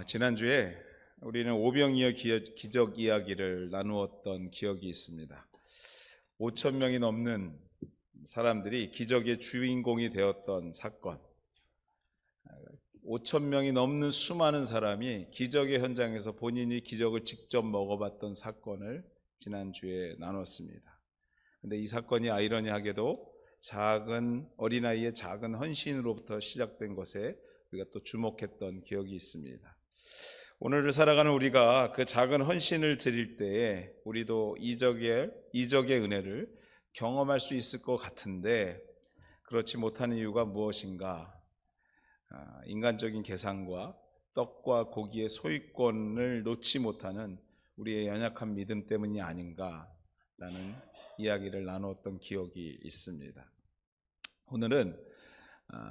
지난주에 우리는 오병이어 기적 이야기를 나누었던 기억이 있습니다. 5천 명이 넘는 사람들이 기적의 주인공이 되었던 사건, 5천 명이 넘는 수많은 사람이 기적의 현장에서 본인이 기적을 직접 먹어봤던 사건을 지난주에 나눴습니다. 근데 이 사건이 아이러니하게도 작은 어린아이의 작은 헌신으로부터 시작된 것에 우리가 또 주목했던 기억이 있습니다. 오늘을 살아가는 우리가 그 작은 헌신을 드릴 때에 우리도 이적의 은혜를 경험할 수 있을 것 같은데 그렇지 못하는 이유가 무엇인가? 인간적인 계산과 떡과 고기의 소유권을 놓지 못하는 우리의 연약한 믿음 때문이 아닌가라는 이야기를 나누었던 기억이 있습니다. 오늘은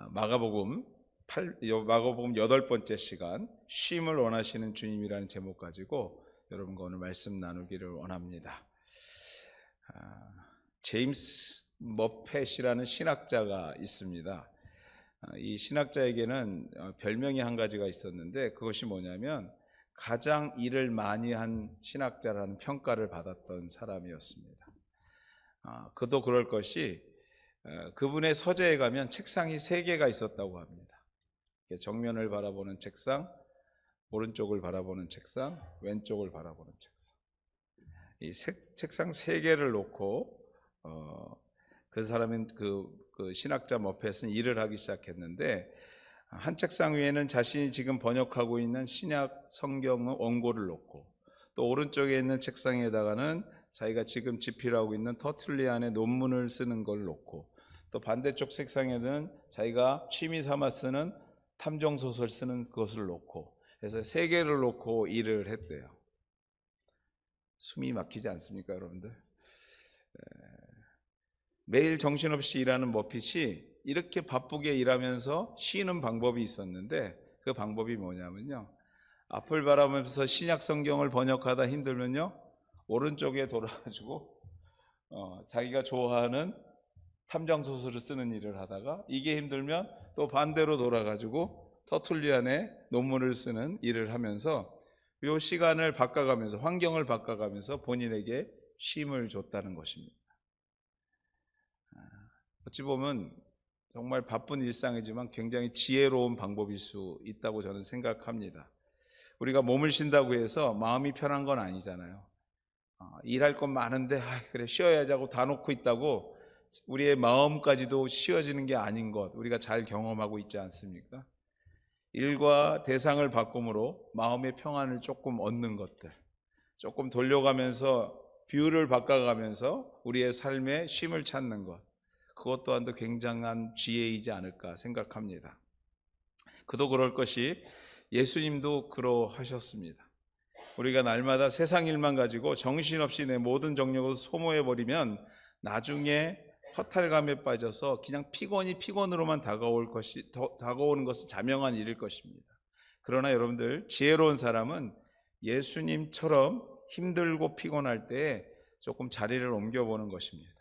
마가복음 8번째 시간 쉼을 원하시는 주님이라는 제목 가지고 여러분과 오늘 말씀 나누기를 원합니다. 제임스 머펫이라는 신학자가 있습니다. 이 신학자에게는 별명이 한 가지가 있었는데 그것이 뭐냐면 가장 일을 많이 한 신학자라는 평가를 받았던 사람이었습니다. 그도 그럴 것이 그분의 서재에 가면 책상이 3개가 있었다고 합니다. 정면을 바라보는 책상, 오른쪽을 바라보는 책상, 왼쪽을 바라보는 책상. 이 책상 3개를 놓고 그 사람은 그 신학자 머펫은 일을 하기 시작했는데 한 책상 위에는 자신이 지금 번역하고 있는 신약 성경의 원고를 놓고 또 오른쪽에 있는 책상에다가는 자기가 지금 집필하고 있는 터툴리안의 논문을 쓰는 걸 놓고 또 반대쪽 책상에는 자기가 취미 삼아 쓰는 탐정소설 쓰는 그것을 놓고 그래서 3개를 놓고 일을 했대요. 숨이 막히지 않습니까, 여러분들? 매일 정신없이 일하는 머핏이 이렇게 바쁘게 일하면서 쉬는 방법이 있었는데 그 방법이 뭐냐면요, 앞을 바라보면서 신약 성경을 번역하다 힘들면요 오른쪽에 돌아가지고 자기가 좋아하는 탐정소설을 쓰는 일을 하다가 이게 힘들면 또 반대로 돌아가지고 터툴리안의 논문을 쓰는 일을 하면서 이 시간을 바꿔가면서 환경을 바꿔가면서 본인에게 쉼을 줬다는 것입니다. 어찌 보면 정말 바쁜 일상이지만 굉장히 지혜로운 방법일 수 있다고 저는 생각합니다. 우리가 몸을 쉰다고 해서 마음이 편한 건 아니잖아요. 일할 건 많은데 그래 쉬어야지 하고 다 놓고 있다고 우리의 마음까지도 쉬어지는 게 아닌 것 우리가 잘 경험하고 있지 않습니까? 일과 대상을 바꿈으로 마음의 평안을 조금 얻는 것들, 조금 돌려가면서 뷰를 바꿔가면서 우리의 삶에 쉼을 찾는 것, 그것 또한도 굉장한 지혜이지 않을까 생각합니다. 그도 그럴 것이 예수님도 그러하셨습니다. 우리가 날마다 세상 일만 가지고 정신없이 내 모든 정력을 소모해버리면 나중에 허탈감에 빠져서 그냥 피곤으로만 다가오는 것은 자명한 일일 것입니다. 그러나 여러분들, 지혜로운 사람은 예수님처럼 힘들고 피곤할 때 조금 자리를 옮겨보는 것입니다.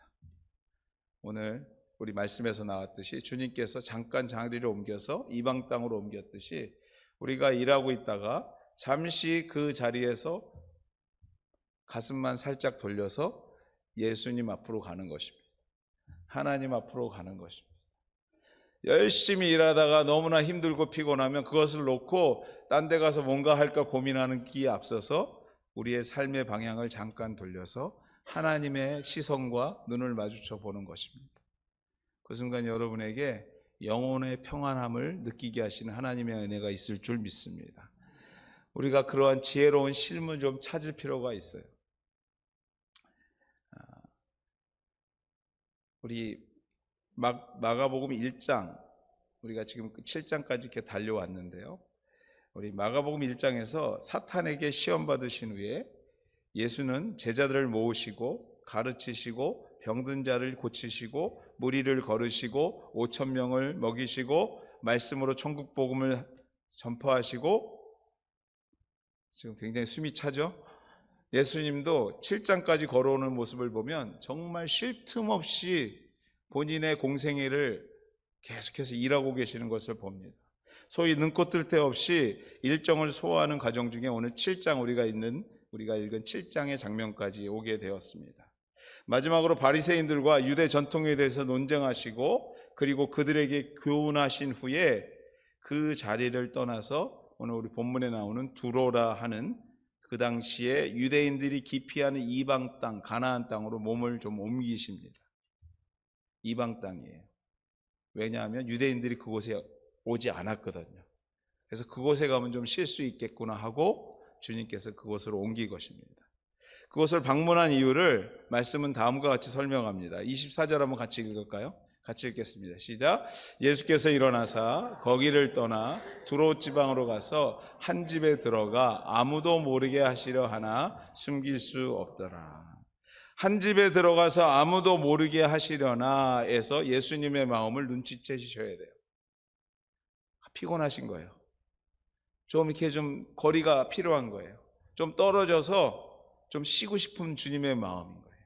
오늘 우리 말씀에서 나왔듯이 주님께서 잠깐 자리를 옮겨서 이방 땅으로 옮겼듯이 우리가 일하고 있다가 잠시 그 자리에서 가슴만 살짝 돌려서 예수님 앞으로 가는 것입니다. 하나님 앞으로 가는 것입니다. 열심히 일하다가 너무나 힘들고 피곤하면 그것을 놓고 딴 데 가서 뭔가 할까 고민하는 기에 앞서서 우리의 삶의 방향을 잠깐 돌려서 하나님의 시선과 눈을 마주쳐 보는 것입니다. 그 순간 여러분에게 영혼의 평안함을 느끼게 하시는 하나님의 은혜가 있을 줄 믿습니다. 우리가 그러한 지혜로운 쉼을 좀 찾을 필요가 있어요. 우리 마가복음 1장, 우리가 지금 7장까지 이렇게 달려왔는데요. 우리 마가복음 1장에서 사탄에게 시험 받으신 후에 예수는 제자들을 모으시고 가르치시고 병든 자를 고치시고 무리를 걸으시고 5천 명을 먹이시고 말씀으로 천국 복음을 전파하시고, 지금 굉장히 숨이 차죠? 예수님도 7장까지 걸어오는 모습을 보면 정말 쉴 틈 없이 본인의 공생애를 계속해서 일하고 계시는 것을 봅니다. 소위 눈코 뜰 데 없이 일정을 소화하는 과정 중에 오늘 7장 우리가 읽은 7장의 장면까지 오게 되었습니다. 마지막으로 바리새인들과 유대 전통에 대해서 논쟁하시고 그리고 그들에게 교훈하신 후에 그 자리를 떠나서 오늘 우리 본문에 나오는 두로라 하는 그 당시에 유대인들이 기피하는 이방 땅 가나안 땅으로 몸을 좀 옮기십니다. 이방 땅이에요. 왜냐하면 유대인들이 그곳에 오지 않았거든요. 그래서 그곳에 가면 좀 쉴 수 있겠구나 하고 주님께서 그곳으로 옮긴 것입니다. 그곳을 방문한 이유를 말씀은 다음과 같이 설명합니다. 24절 한번 같이 읽을까요? 같이 읽겠습니다. 시작. 예수께서 일어나사 거기를 떠나 두로 지방으로 가서 한 집에 들어가 아무도 모르게 하시려 하나 숨길 수 없더라. 한 집에 들어가서 아무도 모르게 하시려나 해서 예수님의 마음을 눈치채셔야 돼요. 피곤하신 거예요. 좀 이렇게 좀 거리가 필요한 거예요. 좀 떨어져서 좀 쉬고 싶은 주님의 마음인 거예요.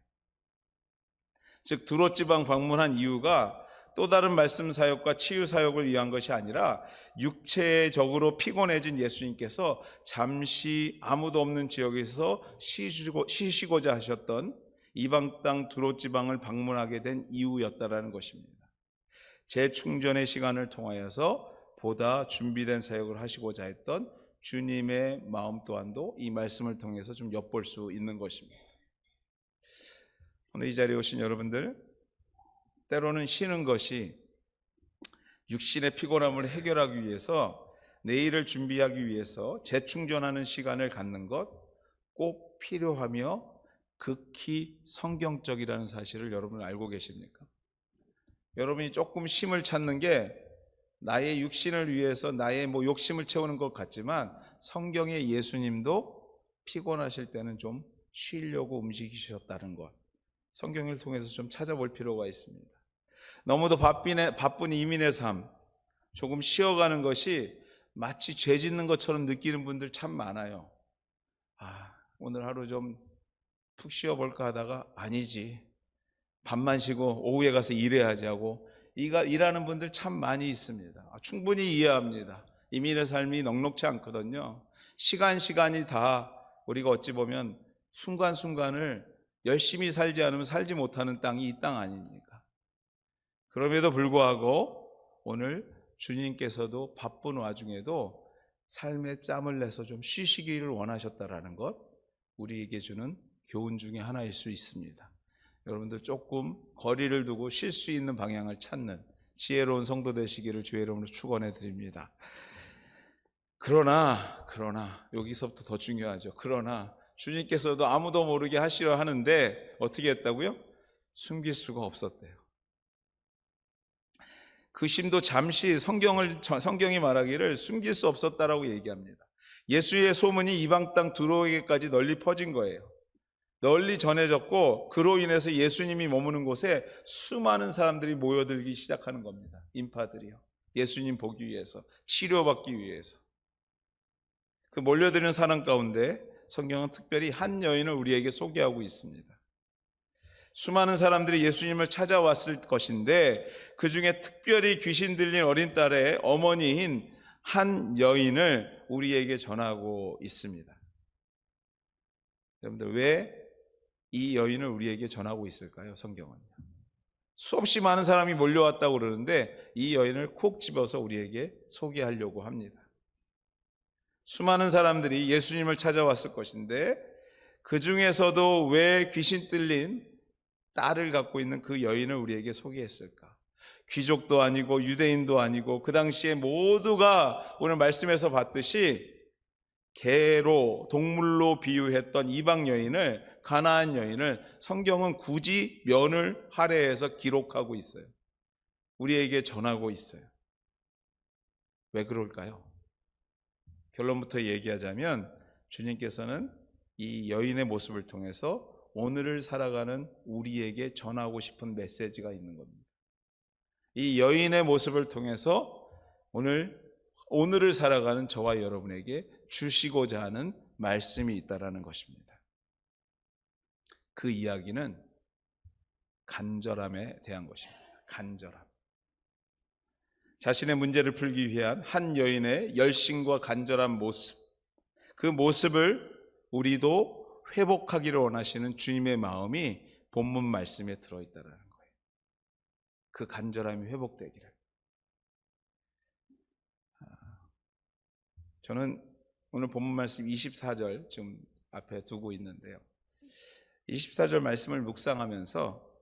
즉 두로 지방 방문한 이유가 또 다른 말씀 사역과 치유 사역을 위한 것이 아니라 육체적으로 피곤해진 예수님께서 잠시 아무도 없는 지역에서 쉬시고자 하셨던 이방 땅 두로 지방을 방문하게 된 이유였다라는 것입니다. 재충전의 시간을 통하여서 보다 준비된 사역을 하시고자 했던 주님의 마음 또한도 이 말씀을 통해서 좀 엿볼 수 있는 것입니다. 오늘 이 자리에 오신 여러분들, 때로는 쉬는 것이 육신의 피곤함을 해결하기 위해서, 내일을 준비하기 위해서 재충전하는 시간을 갖는 것 꼭 필요하며 극히 성경적이라는 사실을 여러분 알고 계십니까? 여러분이 조금 쉼을 찾는 게 나의 육신을 위해서 나의 욕심을 채우는 것 같지만 성경의 예수님도 피곤하실 때는 좀 쉬려고 움직이셨다는 것, 성경을 통해서 좀 찾아볼 필요가 있습니다. 너무도 바쁜 이민의 삶, 조금 쉬어가는 것이 마치 죄 짓는 것처럼 느끼는 분들 참 많아요. 오늘 하루 좀 푹 쉬어볼까 하다가 아니지, 밤만 쉬고 오후에 가서 일해야지 하고 일하는 분들 참 많이 있습니다. 충분히 이해합니다. 이민의 삶이 넉넉지 않거든요. 시간이 다 우리가 어찌 보면 순간순간을 열심히 살지 않으면 살지 못하는 땅이 이 땅 아닙니까? 그럼에도 불구하고 오늘 주님께서도 바쁜 와중에도 삶에 짬을 내서 좀 쉬시기를 원하셨다라는 것, 우리에게 주는 교훈 중에 하나일 수 있습니다. 여러분들 조금 거리를 두고 쉴 수 있는 방향을 찾는 지혜로운 성도 되시기를 주의 이름으로 축원해 드립니다. 그러나 여기서부터 더 중요하죠. 그러나 주님께서도 아무도 모르게 하시려 하는데 어떻게 했다고요? 숨길 수가 없었대요. 그 심도 잠시 성경이 말하기를 숨길 수 없었다라고 얘기합니다. 예수의 소문이 이방 땅 두로에게까지 널리 퍼진 거예요. 널리 전해졌고 그로 인해서 예수님이 머무는 곳에 수많은 사람들이 모여들기 시작하는 겁니다. 인파들이요. 예수님 보기 위해서, 치료받기 위해서. 그 몰려드는 사람 가운데 성경은 특별히 한 여인을 우리에게 소개하고 있습니다. 수많은 사람들이 예수님을 찾아왔을 것인데 그 중에 특별히 귀신 들린 어린 딸의 어머니인 한 여인을 우리에게 전하고 있습니다. 여러분들, 왜 이 여인을 우리에게 전하고 있을까요? 성경은요. 수없이 많은 사람이 몰려왔다고 그러는데 이 여인을 콕 집어서 우리에게 소개하려고 합니다. 수많은 사람들이 예수님을 찾아왔을 것인데 그 중에서도 왜 귀신 들린 딸을 갖고 있는 그 여인을 우리에게 소개했을까? 귀족도 아니고 유대인도 아니고 그 당시에 모두가 오늘 말씀에서 봤듯이 개로, 동물로 비유했던 이방 여인을, 가나안 여인을 성경은 굳이 면을 할애해서 기록하고 있어요. 우리에게 전하고 있어요. 왜 그럴까요? 결론부터 얘기하자면 주님께서는 이 여인의 모습을 통해서 오늘을 살아가는 우리에게 전하고 싶은 메시지가 있는 겁니다. 이 여인의 모습을 통해서 오늘을 살아가는 저와 여러분에게 주시고자 하는 말씀이 있다라는 것입니다. 그 이야기는 간절함에 대한 것입니다. 간절함. 자신의 문제를 풀기 위한 한 여인의 열심과 간절한 모습, 그 모습을 우리도 회복하기를 원하시는 주님의 마음이 본문 말씀에 들어있다는 거예요. 그 간절함이 회복되기를. 저는 오늘 본문 말씀 24절 지금 앞에 두고 있는데요. 24절 말씀을 묵상하면서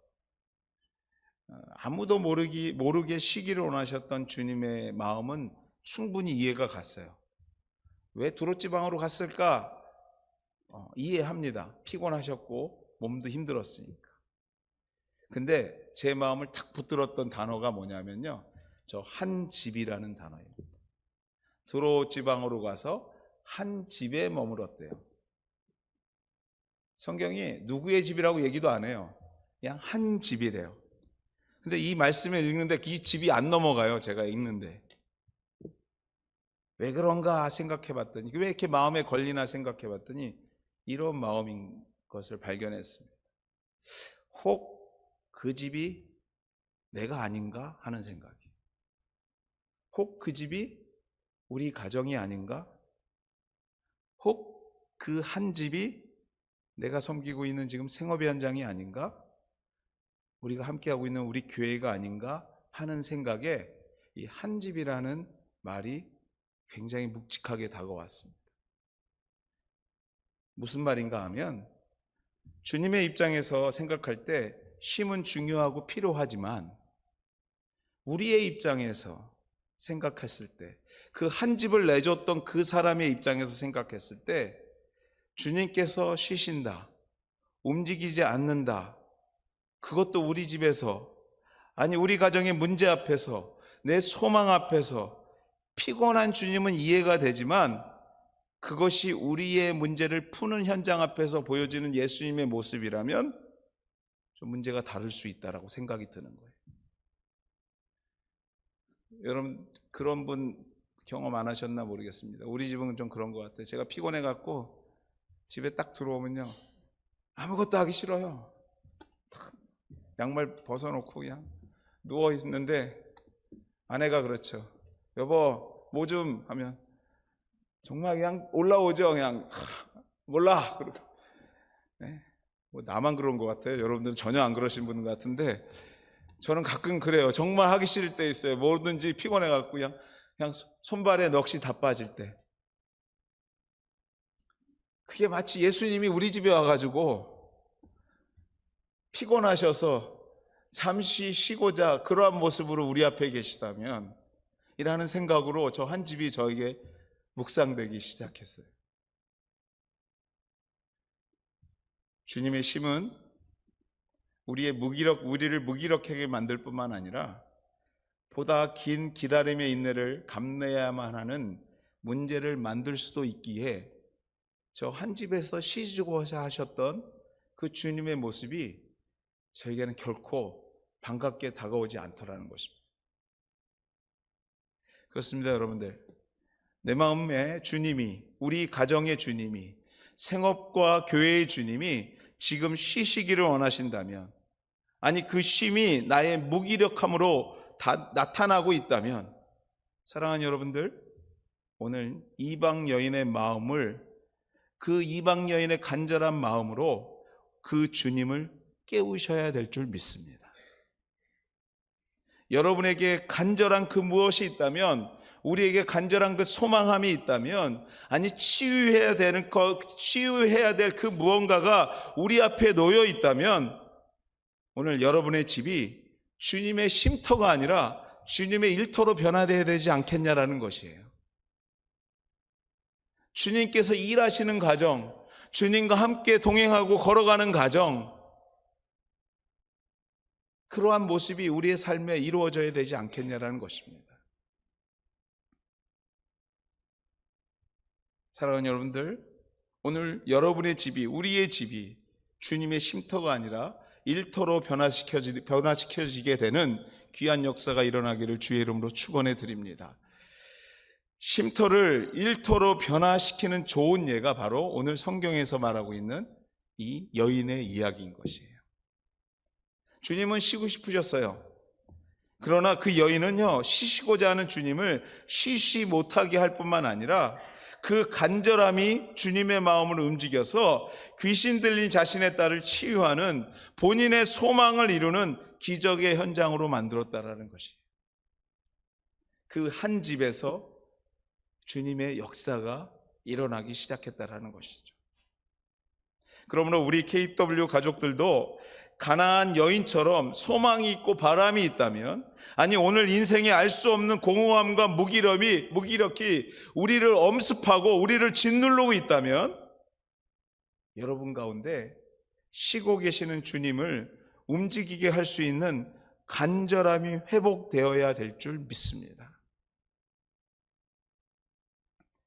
아무도 모르게 쉬기를 원하셨던 주님의 마음은 충분히 이해가 갔어요. 왜 두롯지방으로 갔을까? 이해합니다. 피곤하셨고 몸도 힘들었으니까. 근데 제 마음을 탁 붙들었던 단어가 뭐냐면요, 저 한 집이라는 단어입니다. 두롯지방으로 가서 한 집에 머물었대요. 성경이 누구의 집이라고 얘기도 안 해요. 그냥 한 집이래요. 근데 이 말씀을 읽는데 이 집이 안 넘어가요. 제가 읽는데 왜 그런가 생각해 봤더니, 왜 이렇게 마음에 걸리나 생각해 봤더니 이런 마음인 것을 발견했습니다. 혹 그 집이 내가 아닌가 하는 생각이, 혹 그 집이 우리 가정이 아닌가, 혹 그 한 집이 내가 섬기고 있는 지금 생업의 현장이 아닌가, 우리가 함께하고 있는 우리 교회가 아닌가 하는 생각에 이 한 집이라는 말이 굉장히 묵직하게 다가왔습니다. 무슨 말인가 하면, 주님의 입장에서 생각할 때 쉼은 중요하고 필요하지만 우리의 입장에서 생각했을 때, 그 한 집을 내줬던 그 사람의 입장에서 생각했을 때, 주님께서 쉬신다, 움직이지 않는다, 그것도 우리 집에서, 아니 우리 가정의 문제 앞에서, 내 소망 앞에서 피곤한 주님은 이해가 되지만 그것이 우리의 문제를 푸는 현장 앞에서 보여지는 예수님의 모습이라면 좀 문제가 다를 수 있다라고 생각이 드는 거예요. 여러분 그런 분 경험 안 하셨나 모르겠습니다. 우리 집은 좀 그런 것 같아요. 제가 피곤해 갖고 집에 딱 들어오면요, 아무것도 하기 싫어요. 양말 벗어놓고 그냥 누워 있는데 아내가 그렇죠. 여보 뭐 좀 하면 정말 그냥 올라오죠. 그냥 몰라. 그러고. 네. 뭐 나만 그런 것 같아요. 여러분들은 전혀 안 그러신 분 같은데 저는 가끔 그래요. 정말 하기 싫을 때 있어요. 뭐든지 피곤해갖고 그냥 손발에 넋이 다 빠질 때. 그게 마치 예수님이 우리 집에 와가지고 피곤하셔서 잠시 쉬고자 그러한 모습으로 우리 앞에 계시다면, 이라는 생각으로 저 한 집이 저에게 묵상되기 시작했어요. 주님의 쉼은 우리를 무기력하게 만들 뿐만 아니라 보다 긴 기다림의 인내를 감내야만 하는 문제를 만들 수도 있기에 저 한 집에서 쉬시고자 하셨던 그 주님의 모습이 저에게는 결코 반갑게 다가오지 않더라는 것입니다. 그렇습니다, 여러분들. 내 마음에 주님이, 우리 가정의 주님이, 생업과 교회의 주님이 지금 쉬시기를 원하신다면, 아니 그 쉼이 나의 무기력함으로 나타나고 있다면, 사랑하는 여러분들, 오늘 이방 여인의 마음을, 그 이방 여인의 간절한 마음으로 그 주님을 깨우셔야 될 줄 믿습니다. 여러분에게 간절한 그 무엇이 있다면, 우리에게 간절한 그 소망함이 있다면, 아니 치유해야 될 그 무언가가 우리 앞에 놓여 있다면, 오늘 여러분의 집이 주님의 쉼터가 아니라 주님의 일터로 변화되어야 되지 않겠냐라는 것이에요. 주님께서 일하시는 가정, 주님과 함께 동행하고 걸어가는 가정, 그러한 모습이 우리의 삶에 이루어져야 되지 않겠냐라는 것입니다. 사랑하는 여러분들, 오늘 여러분의 집이, 우리의 집이 주님의 쉼터가 아니라 일터로 변화시켜지게 되는 귀한 역사가 일어나기를 주의 이름으로 축원해 드립니다. 쉼터를 일터로 변화시키는 좋은 예가 바로 오늘 성경에서 말하고 있는 이 여인의 이야기인 것이에요. 주님은 쉬고 싶으셨어요. 그러나 그 여인은요, 쉬시고자 하는 주님을 쉬시 못하게 할 뿐만 아니라 그 간절함이 주님의 마음을 움직여서 귀신 들린 자신의 딸을 치유하는 본인의 소망을 이루는 기적의 현장으로 만들었다라는 것이, 그 한 집에서 주님의 역사가 일어나기 시작했다라는 것이죠. 그러므로 우리 KW 가족들도 가나안 여인처럼 소망이 있고 바람이 있다면, 아니 오늘 인생에 알 수 없는 공허함과 무기력이 우리를 엄습하고 우리를 짓누르고 있다면, 여러분 가운데 쉬고 계시는 주님을 움직이게 할 수 있는 간절함이 회복되어야 될 줄 믿습니다.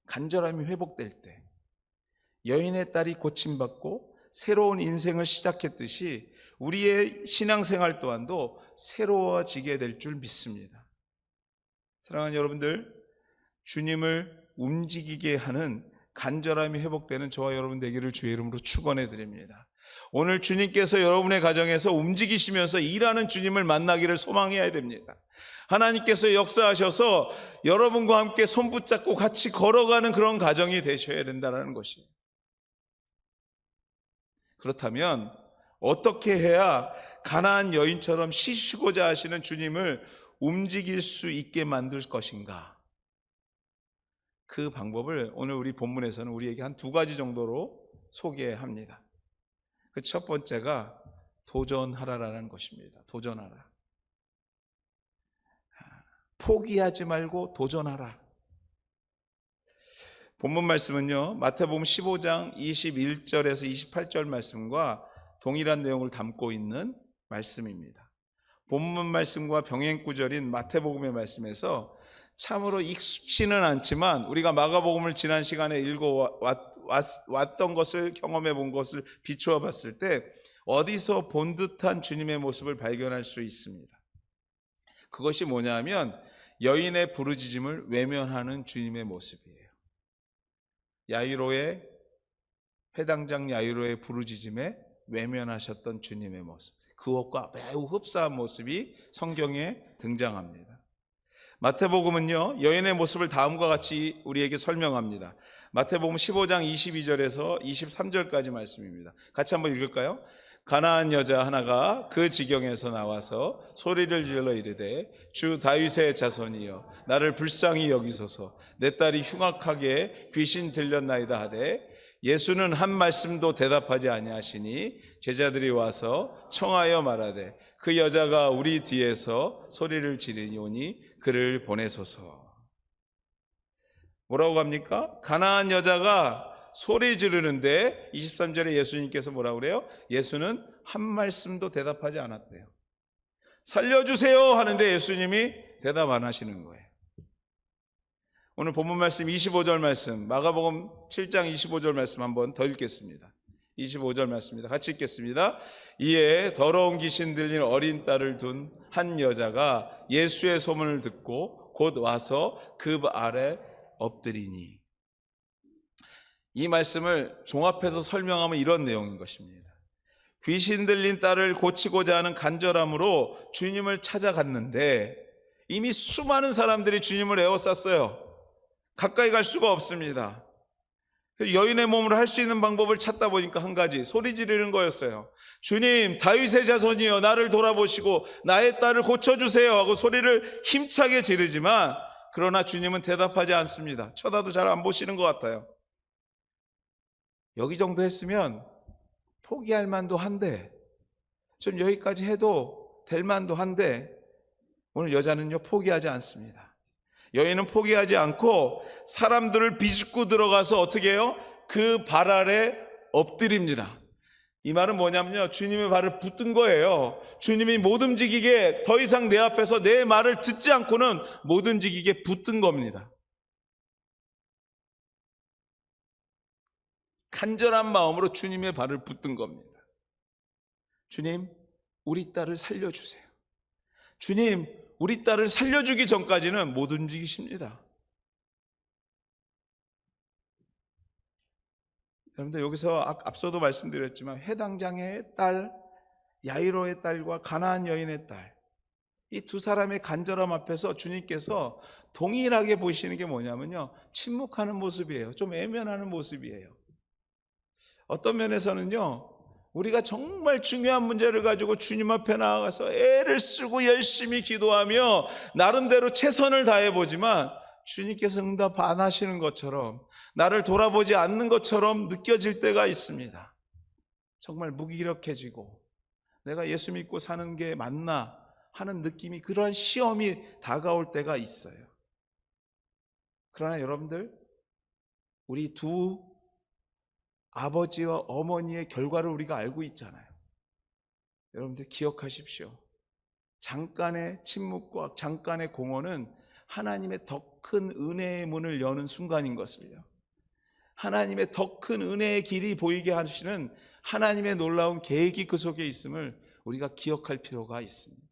간절함이 회복될 때 여인의 딸이 고침받고 새로운 인생을 시작했듯이 우리의 신앙생활 또한도 새로워지게 될 줄 믿습니다. 사랑하는 여러분들, 주님을 움직이게 하는 간절함이 회복되는 저와 여러분 되기를 주의 이름으로 축원해 드립니다. 오늘 주님께서 여러분의 가정에서 움직이시면서 일하는 주님을 만나기를 소망해야 됩니다. 하나님께서 역사하셔서 여러분과 함께 손 붙잡고 같이 걸어가는 그런 가정이 되셔야 된다는 것이에요. 그렇다면 어떻게 해야 가나안 여인처럼 쉬시고자 하시는 주님을 움직일 수 있게 만들 것인가? 그 방법을 오늘 우리 본문에서는 우리에게 한 2가지 정도로 소개합니다. 그 첫 번째가 도전하라라는 것입니다. 도전하라. 포기하지 말고 도전하라. 본문 말씀은요, 마태복음 15장 21절에서 28절 말씀과 동일한 내용을 담고 있는 말씀입니다. 본문 말씀과 병행 구절인 마태복음의 말씀에서 참으로 익숙치는 않지만 우리가 마가복음을 지난 시간에 읽어왔던 것을, 경험해 본 것을 비추어 봤을 때 어디서 본 듯한 주님의 모습을 발견할 수 있습니다. 그것이 뭐냐면 여인의 부르짖음을 외면하는 주님의 모습이에요. 야이로의, 회당장 야이로의 부르짖음에 외면하셨던 주님의 모습, 그것과 매우 흡사한 모습이 성경에 등장합니다. 마태복음은요, 여인의 모습을 다음과 같이 우리에게 설명합니다. 마태복음 15장 22절에서 23절까지 말씀입니다. 같이 한번 읽을까요? 가나안 여자 하나가 그 지경에서 나와서 소리를 질러 이르되 주 다윗의 자손이여 나를 불쌍히 여기소서, 내 딸이 흉악하게 귀신 들렸나이다 하되 예수는 한 말씀도 대답하지 아니하시니 제자들이 와서 청하여 말하되 그 여자가 우리 뒤에서 소리를 지르니 그를 보내소서. 뭐라고 합니까? 가나안 여자가 소리 지르는데 23절에 예수님께서 뭐라고 그래요? 예수는 한 말씀도 대답하지 않았대요. 살려주세요 하는데 예수님이 대답 안 하시는 거예요. 오늘 본문 말씀 25절 말씀, 마가복음 7장 25절 말씀 한번 더 읽겠습니다. 25절 말씀입니다. 같이 읽겠습니다. 이에 더러운 귀신 들린 어린 딸을 둔 한 여자가 예수의 소문을 듣고 곧 와서 그 아래 엎드리니. 이 말씀을 종합해서 설명하면 이런 내용인 것입니다. 귀신 들린 딸을 고치고자 하는 간절함으로 주님을 찾아갔는데 이미 수많은 사람들이 주님을 에워쌌어요. 가까이 갈 수가 없습니다. 여인의 몸으로 할 수 있는 방법을 찾다 보니까 한 가지, 소리 지르는 거였어요. 주님, 다윗의 자손이여 나를 돌아보시고 나의 딸을 고쳐주세요 하고 소리를 힘차게 지르지만, 그러나 주님은 대답하지 않습니다. 쳐다도 잘 안 보시는 것 같아요. 여기 정도 했으면 포기할 만도 한데, 좀 여기까지 해도 될 만도 한데, 오늘 여자는요 포기하지 않습니다. 여인은 포기하지 않고 사람들을 비집고 들어가서 어떻게 해요? 그 발 아래 엎드립니다. 이 말은 뭐냐면요, 주님의 발을 붙든 거예요. 주님이 못 움직이게, 더 이상 내 앞에서 내 말을 듣지 않고는 못 움직이게 붙든 겁니다. 간절한 마음으로 주님의 발을 붙든 겁니다. 주님, 우리 딸을 살려주세요. 주님, 우리 딸을 살려주기 전까지는 못 움직이십니다. 여러분들, 여기서 앞서도 말씀드렸지만 회당장의 딸, 야이로의 딸과 가나안 여인의 딸, 이 두 사람의 간절함 앞에서 주님께서 동일하게 보시는 게 뭐냐면요, 침묵하는 모습이에요. 좀 외면하는 모습이에요. 어떤 면에서는요, 우리가 정말 중요한 문제를 가지고 주님 앞에 나아가서 애를 쓰고 열심히 기도하며 나름대로 최선을 다해보지만 주님께서 응답 안 하시는 것처럼, 나를 돌아보지 않는 것처럼 느껴질 때가 있습니다. 정말 무기력해지고 내가 예수 믿고 사는 게 맞나 하는 느낌이, 그러한 시험이 다가올 때가 있어요. 그러나 여러분들, 우리 두 아버지와 어머니의 결과를 우리가 알고 있잖아요. 여러분들 기억하십시오. 잠깐의 침묵과 잠깐의 공허는 하나님의 더 큰 은혜의 문을 여는 순간인 것을요, 하나님의 더 큰 은혜의 길이 보이게 하시는 하나님의 놀라운 계획이 그 속에 있음을 우리가 기억할 필요가 있습니다.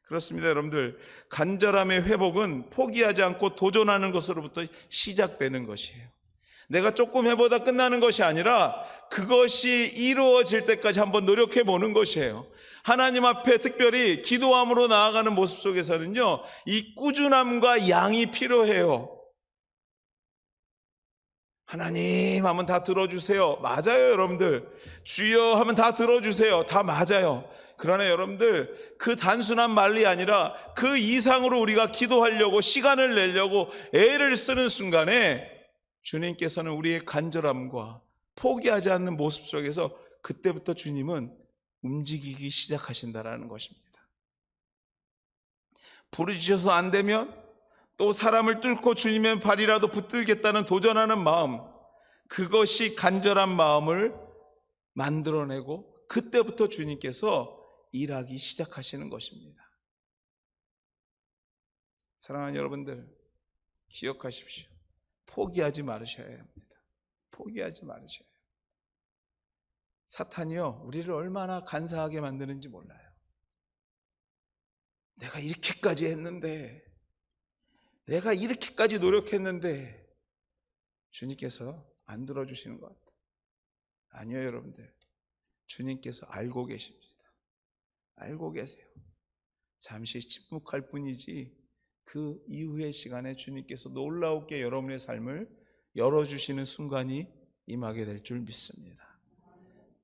그렇습니다. 여러분들, 간절함의 회복은 포기하지 않고 도전하는 것으로부터 시작되는 것이에요. 내가 조금 해보다 끝나는 것이 아니라 그것이 이루어질 때까지 한번 노력해 보는 것이에요. 하나님 앞에 특별히 기도함으로 나아가는 모습 속에서는요, 이 꾸준함과 양이 필요해요. 하나님 하면 다 들어주세요. 맞아요, 여러분들. 주여 하면 다 들어주세요. 다 맞아요. 그러나 여러분들, 그 단순한 말이 아니라 그 이상으로 우리가 기도하려고 시간을 내려고 애를 쓰는 순간에 주님께서는 우리의 간절함과 포기하지 않는 모습 속에서 그때부터 주님은 움직이기 시작하신다라는 것입니다. 부르짖어서 안 되면 또 사람을 뚫고 주님의 발이라도 붙들겠다는 도전하는 마음, 그것이 간절한 마음을 만들어내고 그때부터 주님께서 일하기 시작하시는 것입니다. 사랑하는 여러분들, 기억하십시오. 포기하지 말으셔야 합니다. 포기하지 말으셔야 합니다. 사탄이요, 우리를 얼마나 간사하게 만드는지 몰라요. 내가 이렇게까지 했는데, 내가 이렇게까지 노력했는데 주님께서 안 들어주시는 것 같아요. 아니요, 여러분들. 주님께서 알고 계십니다. 알고 계세요. 잠시 침묵할 뿐이지 그 이후의 시간에 주님께서 놀라우게 여러분의 삶을 열어주시는 순간이 임하게 될 줄 믿습니다.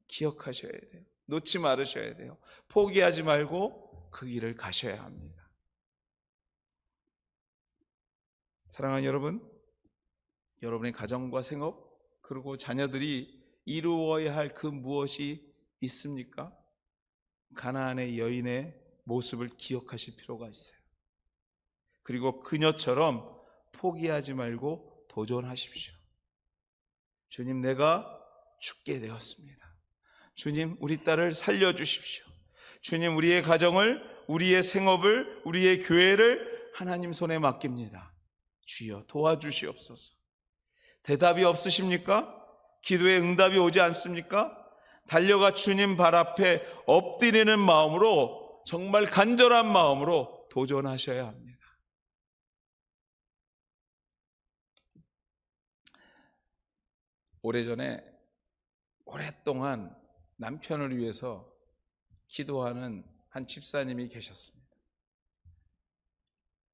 기억하셔야 돼요. 놓지 말으셔야 돼요. 포기하지 말고 그 길을 가셔야 합니다. 사랑하는 여러분, 여러분의 가정과 생업, 그리고 자녀들이 이루어야 할 그 무엇이 있습니까? 가나안의 여인의 모습을 기억하실 필요가 있어요. 그리고 그녀처럼 포기하지 말고 도전하십시오. 주님, 내가 죽게 되었습니다. 주님, 우리 딸을 살려주십시오. 주님, 우리의 가정을, 우리의 생업을, 우리의 교회를 하나님 손에 맡깁니다. 주여 도와주시옵소서. 대답이 없으십니까? 기도에 응답이 오지 않습니까? 달려가 주님 발 앞에 엎드리는 마음으로, 정말 간절한 마음으로 도전하셔야 합니다. 오래전에 오랫동안 남편을 위해서 기도하는 한 집사님이 계셨습니다.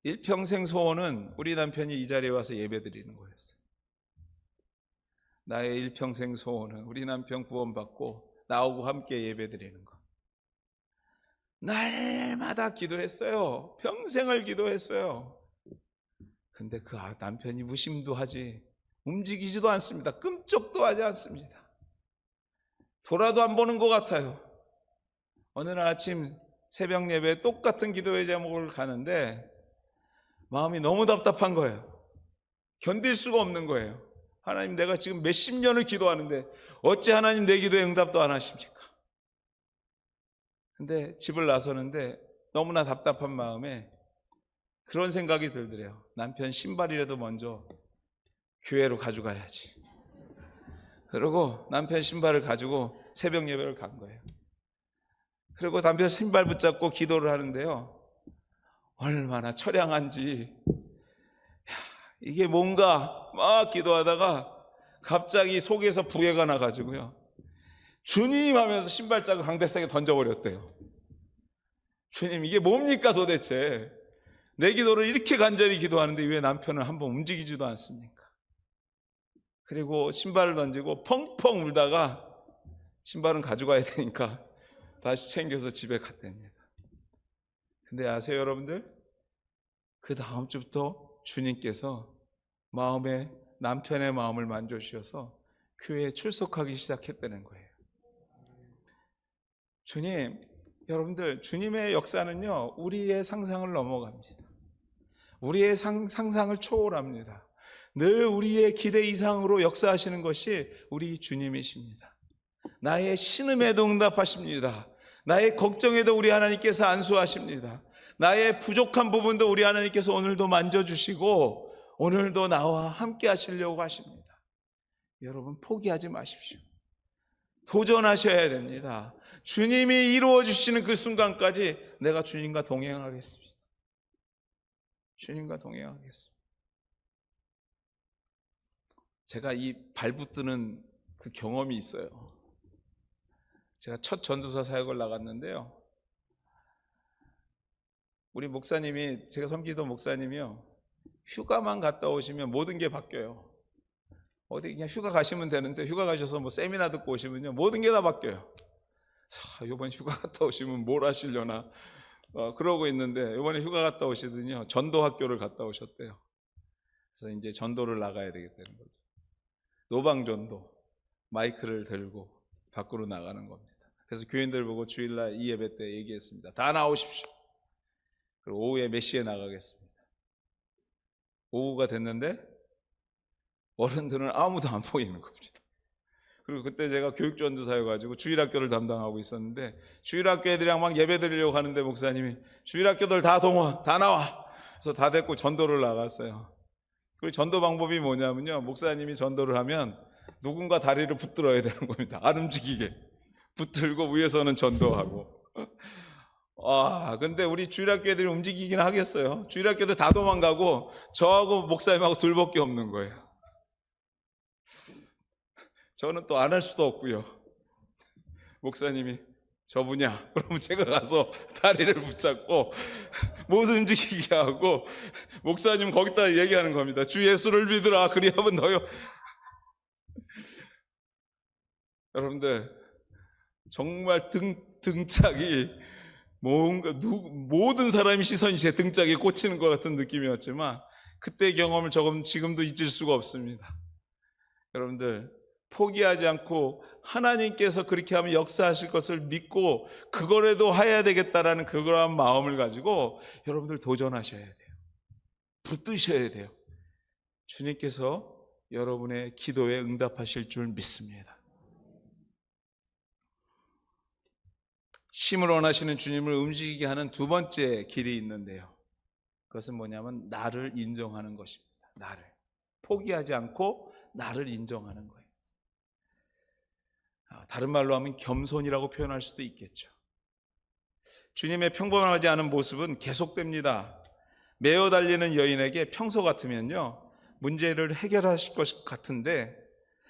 일평생 소원은 우리 남편이 이 자리에 와서 예배드리는 거였어요. 나의 일평생 소원은 우리 남편 구원받고 나하고 함께 예배드리는 거. 날마다 기도했어요. 평생을 기도했어요. 근데 그 남편이 무심도 하지, 움직이지도 않습니다. 끔찍도 하지 않습니다. 돌아도 안 보는 것 같아요. 어느 날 아침 새벽 예배에 똑같은 기도의 제목을 가는데 마음이 너무 답답한 거예요. 견딜 수가 없는 거예요. 하나님, 내가 지금 몇십 년을 기도하는데 어찌 하나님 내 기도에 응답도 안 하십니까? 근데 집을 나서는데 너무나 답답한 마음에 그런 생각이 들더래요. 남편 신발이라도 먼저 교회로 가져가야지. 그리고 남편 신발을 가지고 새벽 예배를 간 거예요. 그리고 남편 신발 붙잡고 기도를 하는데요, 얼마나 처량한지, 이게 뭔가 막 기도하다가 갑자기 속에서 부해가 나가지고요, 주님 하면서 신발장을 강대상에 던져버렸대요. 주님, 이게 뭡니까 도대체? 내 기도를 이렇게 간절히 기도하는데 왜 남편을 한번 움직이지도 않습니까? 그리고 신발을 던지고 펑펑 울다가 신발은 가져가야 되니까 다시 챙겨서 집에 갔답니다. 근데 아세요, 여러분들? 그 다음 주부터 주님께서 남편의 마음을 만져주셔서 교회에 출석하기 시작했다는 거예요. 여러분들, 주님의 역사는요, 우리의 상상을 넘어갑니다. 우리의 상상을 초월합니다. 늘 우리의 기대 이상으로 역사하시는 것이 우리 주님이십니다. 나의 신음에도 응답하십니다. 나의 걱정에도 우리 하나님께서 안수하십니다. 나의 부족한 부분도 우리 하나님께서 오늘도 만져주시고 오늘도 나와 함께 하시려고 하십니다. 여러분, 포기하지 마십시오. 도전하셔야 됩니다. 주님이 이루어 주시는 그 순간까지 내가 주님과 동행하겠습니다. 주님과 동행하겠습니다. 제가 이 발붙드는 그 경험이 있어요. 제가 첫 전도사 사역을 나갔는데요, 우리 목사님이, 제가 섬기던 목사님이요, 휴가만 갔다 오시면 모든 게 바뀌어요. 어디 그냥 휴가 가시면 되는데 휴가 가셔서 뭐 세미나 듣고 오시면요, 모든 게 다 바뀌어요. 이번 휴가 갔다 오시면 뭘 하시려나 그러고 있는데, 이번에 휴가 갔다 오시더니요, 전도 학교를 갔다 오셨대요. 그래서 이제 전도를 나가야 되겠다는 거죠. 노방전도, 마이크를 들고 밖으로 나가는 겁니다. 그래서 교인들 보고 주일날 이 예배 때 얘기했습니다. 다 나오십시오. 그리고 오후에 몇 시에 나가겠습니다. 오후가 됐는데 어른들은 아무도 안 보이는 겁니다. 그리고 그때 제가 교육전도사여가지고 주일학교를 담당하고 있었는데, 주일학교 애들이랑 막 예배 드리려고 하는데 목사님이 주일학교들 다 동원, 다 나와. 그래서 다 됐고 전도를 나갔어요. 그 전도 방법이 뭐냐면요, 목사님이 전도를 하면 누군가 다리를 붙들어야 되는 겁니다. 안 움직이게 붙들고 위에서는 전도하고. 근데 우리 주일학교 애들이 움직이긴 하겠어요. 주일학교도 다 도망가고 저하고 목사님하고 둘밖에 없는 거예요. 저는 또 안 할 수도 없고요. 목사님이 저분이야, 그러면 제가 가서 다리를 붙잡고 못 움직이게 하고, 목사님 거기다 얘기하는 겁니다. 주 예수를 믿으라, 그리하면 너요. 여러분들, 정말 등짝이 뭔가 모든 사람의 시선이 제 등짝에 꽂히는 것 같은 느낌이었지만, 그때 경험을 지금도 잊을 수가 없습니다. 여러분들, 포기하지 않고 하나님께서 그렇게 하면 역사하실 것을 믿고 그거라도 해야 되겠다라는 그러한 마음을 가지고 여러분들 도전하셔야 돼요. 붙드셔야 돼요. 주님께서 여러분의 기도에 응답하실 줄 믿습니다. 쉼을 원하시는 주님을 움직이게 하는 두 번째 길이 있는데요, 그것은 뭐냐면 나를 인정하는 것입니다. 나를 포기하지 않고 나를 인정하는 거예요. 다른 말로 하면 겸손이라고 표현할 수도 있겠죠. 주님의 평범하지 않은 모습은 계속됩니다. 매어 달리는 여인에게 평소 같으면요, 문제를 해결하실 것 같은데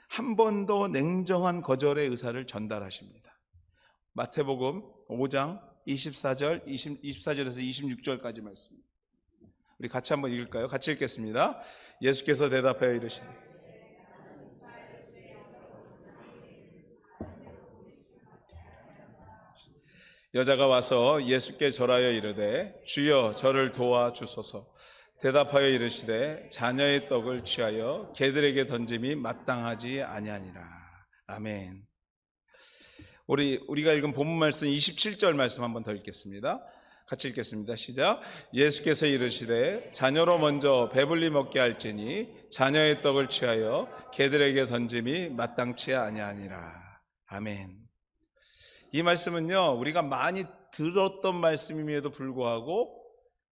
한 번 더 냉정한 거절의 의사를 전달하십니다. 마태복음 5장 24절에서 26절까지 말씀, 우리 같이 한번 읽을까요? 같이 읽겠습니다. 예수께서 대답하여 이르시되 여자가 와서 예수께 절하여 이르되 주여 저를 도와주소서. 대답하여 이르시되 자녀의 떡을 취하여 개들에게 던짐이 마땅하지 아니하니라. 아멘. 우리가 읽은 본문 말씀 27절 말씀 한번 더 읽겠습니다. 같이 읽겠습니다. 시작. 예수께서 이르시되 자녀로 먼저 배불리 먹게 할지니 자녀의 떡을 취하여 개들에게 던짐이 마땅치 아니하니라. 아멘. 이 말씀은요, 우리가 많이 들었던 말씀임에도 불구하고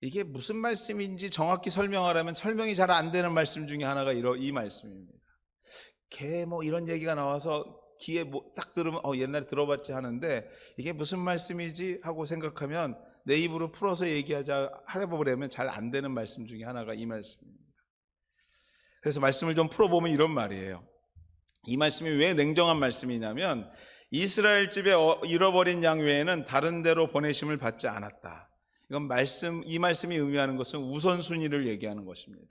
이게 무슨 말씀인지 정확히 설명하려면 설명이 잘 안 되는 말씀 중에 하나가 이 말씀입니다. 개 이런 얘기가 나와서 귀에 딱 들으면 옛날에 들어봤지 하는데, 이게 무슨 말씀이지 하고 생각하면 내 입으로 풀어서 하려보려면 잘 안 되는 말씀 중에 하나가 이 말씀입니다. 그래서 말씀을 좀 풀어보면 이런 말이에요. 이 말씀이 왜 냉정한 말씀이냐면, 이스라엘 집에 잃어버린 양 외에는 다른 데로 보내심을 받지 않았다. 이건 이 말씀이 의미하는 것은 우선순위를 얘기하는 것입니다.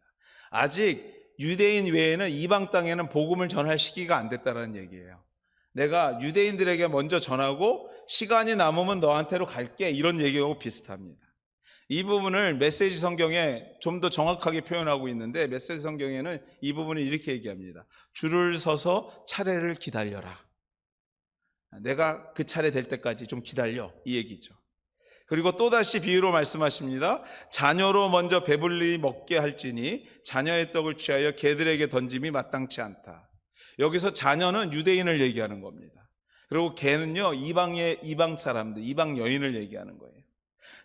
아직 유대인 외에는 이방 땅에는 복음을 전할 시기가 안 됐다는 얘기예요. 내가 유대인들에게 먼저 전하고 시간이 남으면 너한테로 갈게, 이런 얘기하고 비슷합니다. 이 부분을 메시지 성경에 좀 더 정확하게 표현하고 있는데, 메시지 성경에는 이 부분을 이렇게 얘기합니다. 줄을 서서 차례를 기다려라. 내가 그 차례 될 때까지 좀 기다려, 이 얘기죠. 그리고 또다시 비유로 말씀하십니다. 자녀로 먼저 배불리 먹게 할지니 자녀의 떡을 취하여 개들에게 던짐이 마땅치 않다. 여기서 자녀는 유대인을 얘기하는 겁니다. 그리고 개는요, 이방 사람들, 이방 여인을 얘기하는 거예요.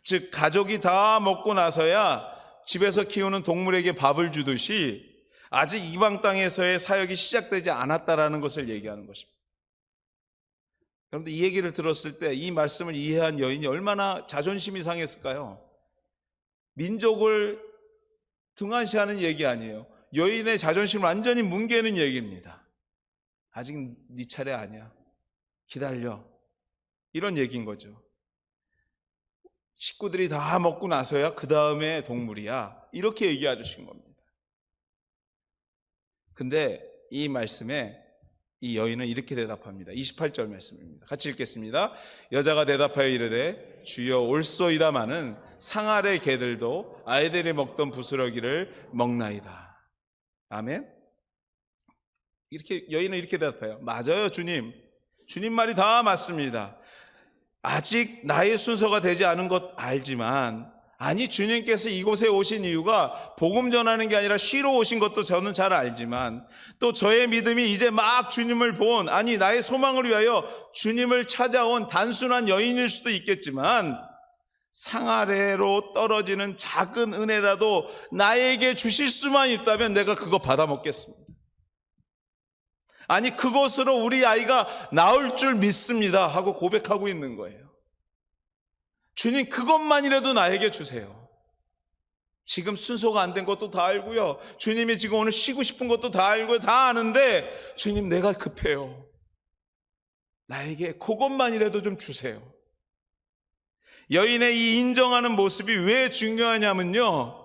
즉 가족이 다 먹고 나서야 집에서 키우는 동물에게 밥을 주듯이 아직 이방 땅에서의 사역이 시작되지 않았다라는 것을 얘기하는 것입니다. 여러분들, 이 얘기를 들었을 때 이 말씀을 이해한 여인이 얼마나 자존심이 상했을까요? 민족을 등한시하는 얘기 아니에요. 여인의 자존심을 완전히 뭉개는 얘기입니다. 아직 네 차례 아니야, 기다려, 이런 얘기인 거죠. 식구들이 다 먹고 나서야 그 다음에 동물이야, 이렇게 얘기하신 겁니다. 근데 이 말씀에 이 여인은 이렇게 대답합니다. 28절 말씀입니다. 같이 읽겠습니다. 여자가 대답하여 이르되 주여 올소이다마는 상아래 개들도 아이들이 먹던 부스러기를 먹나이다. 아멘. 이렇게 여인은 이렇게 대답해요. 맞아요, 주님. 주님 말이 다 맞습니다. 아직 나의 순서가 되지 않은 것 알지만, 아니 주님께서 이곳에 오신 이유가 복음 전하는 게 아니라 쉬러 오신 것도 저는 잘 알지만, 또 저의 믿음이 이제 막 주님을 본, 아니 나의 소망을 위하여 주님을 찾아온 단순한 여인일 수도 있겠지만, 상 아래로 떨어지는 작은 은혜라도 나에게 주실 수만 있다면 내가 그거 받아 먹겠습니다. 아니 그것으로 우리 아이가 나올 줄 믿습니다 하고 고백하고 있는 거예요. 주님, 그것만이라도 나에게 주세요. 지금 순서가 안 된 것도 다 알고요, 주님이 지금 오늘 쉬고 싶은 것도 다 알고요, 다 아는데 주님, 내가 급해요. 나에게 그것만이라도 좀 주세요. 여인의 이 인정하는 모습이 왜 중요하냐면요,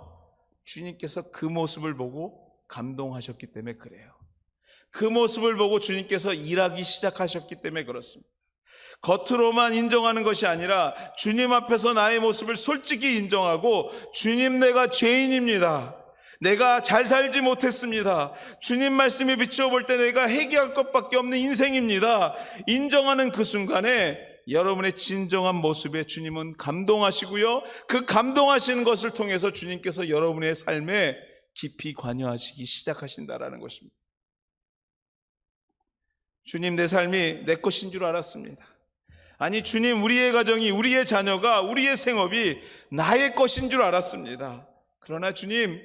주님께서 그 모습을 보고 감동하셨기 때문에 그래요. 그 모습을 보고 주님께서 일하기 시작하셨기 때문에 그렇습니다. 겉으로만 인정하는 것이 아니라 주님 앞에서 나의 모습을 솔직히 인정하고, 주님, 내가 죄인입니다. 내가 잘 살지 못했습니다. 주님 말씀에 비추어 볼 때 내가 회개할 것밖에 없는 인생입니다. 인정하는 그 순간에 여러분의 진정한 모습에 주님은 감동하시고요, 그 감동하시는 것을 통해서 주님께서 여러분의 삶에 깊이 관여하시기 시작하신다라는 것입니다. 주님, 내 삶이 내 것인 줄 알았습니다. 아니 주님, 우리의 가정이, 우리의 자녀가, 우리의 생업이 나의 것인 줄 알았습니다. 그러나 주님,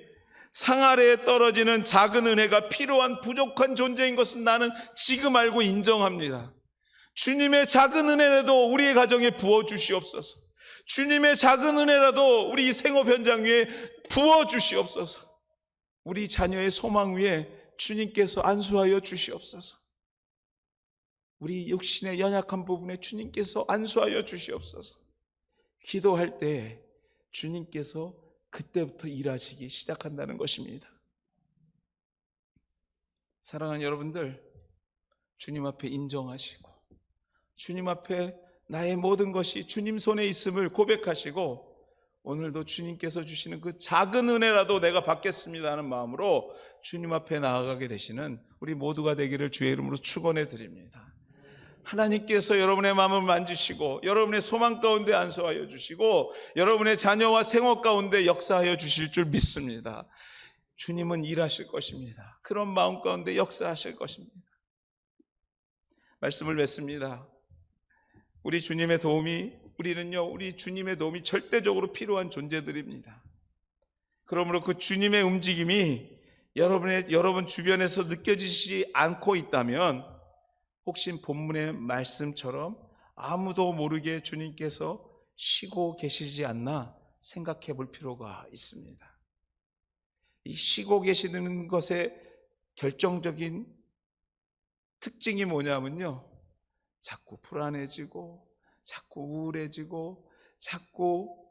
상 아래에 떨어지는 작은 은혜가 필요한 부족한 존재인 것은 나는 지금 알고 인정합니다. 주님의 작은 은혜라도 우리의 가정에 부어주시옵소서. 주님의 작은 은혜라도 우리 생업 현장 위에 부어주시옵소서. 우리 자녀의 소망 위에 주님께서 안수하여 주시옵소서. 우리 육신의 연약한 부분에 주님께서 안수하여 주시옵소서. 기도할 때 주님께서 그때부터 일하시기 시작한다는 것입니다. 사랑하는 여러분들, 주님 앞에 인정하시고 주님 앞에 나의 모든 것이 주님 손에 있음을 고백하시고, 오늘도 주님께서 주시는 그 작은 은혜라도 내가 받겠습니다 하는 마음으로 주님 앞에 나아가게 되시는 우리 모두가 되기를 주의 이름으로 축원해 드립니다. 하나님께서 여러분의 마음을 만지시고 여러분의 소망 가운데 안수하여 주시고 여러분의 자녀와 생업 가운데 역사하여 주실 줄 믿습니다. 주님은 일하실 것입니다. 그런 마음 가운데 역사하실 것입니다. 말씀을 맺습니다. 우리 주님의 도움이, 우리 주님의 도움이 절대적으로 필요한 존재들입니다. 그러므로 그 주님의 움직임이 여러분 주변에서 느껴지지 않고 있다면, 혹시 본문의 말씀처럼 아무도 모르게 주님께서 쉬고 계시지 않나 생각해 볼 필요가 있습니다. 이 쉬고 계시는 것의 결정적인 특징이 뭐냐면요, 자꾸 불안해지고 자꾸 우울해지고 자꾸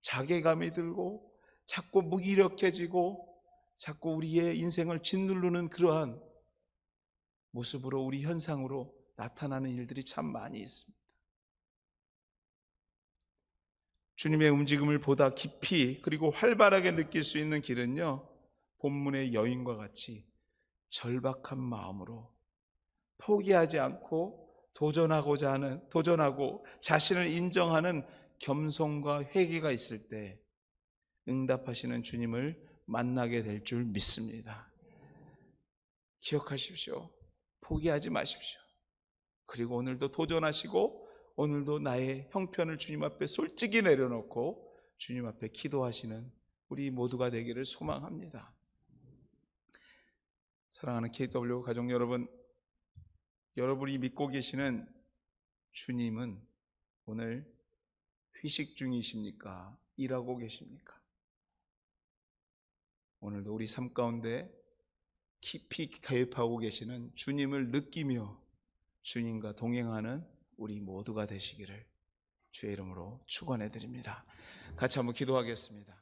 자괴감이 들고 자꾸 무기력해지고 자꾸 우리의 인생을 짓누르는 그러한 모습으로 우리 현상으로 나타나는 일들이 참 많이 있습니다. 주님의 움직임을 보다 깊이 그리고 활발하게 느낄 수 있는 길은요, 본문의 여인과 같이 절박한 마음으로 포기하지 않고 도전하고 자신을 인정하는 겸손과 회개가 있을 때 응답하시는 주님을 만나게 될 줄 믿습니다. 기억하십시오. 포기하지 마십시오. 그리고 오늘도 도전하시고 오늘도 나의 형편을 주님 앞에 솔직히 내려놓고 주님 앞에 기도하시는 우리 모두가 되기를 소망합니다. 사랑하는 KW 가족 여러분, 여러분이 믿고 계시는 주님은 오늘 휴식 중이십니까? 일하고 계십니까? 오늘도 우리 삶 가운데 깊이 개입하고 계시는 주님을 느끼며 주님과 동행하는 우리 모두가 되시기를 주의 이름으로 축원해 드립니다. 같이 한번 기도하겠습니다.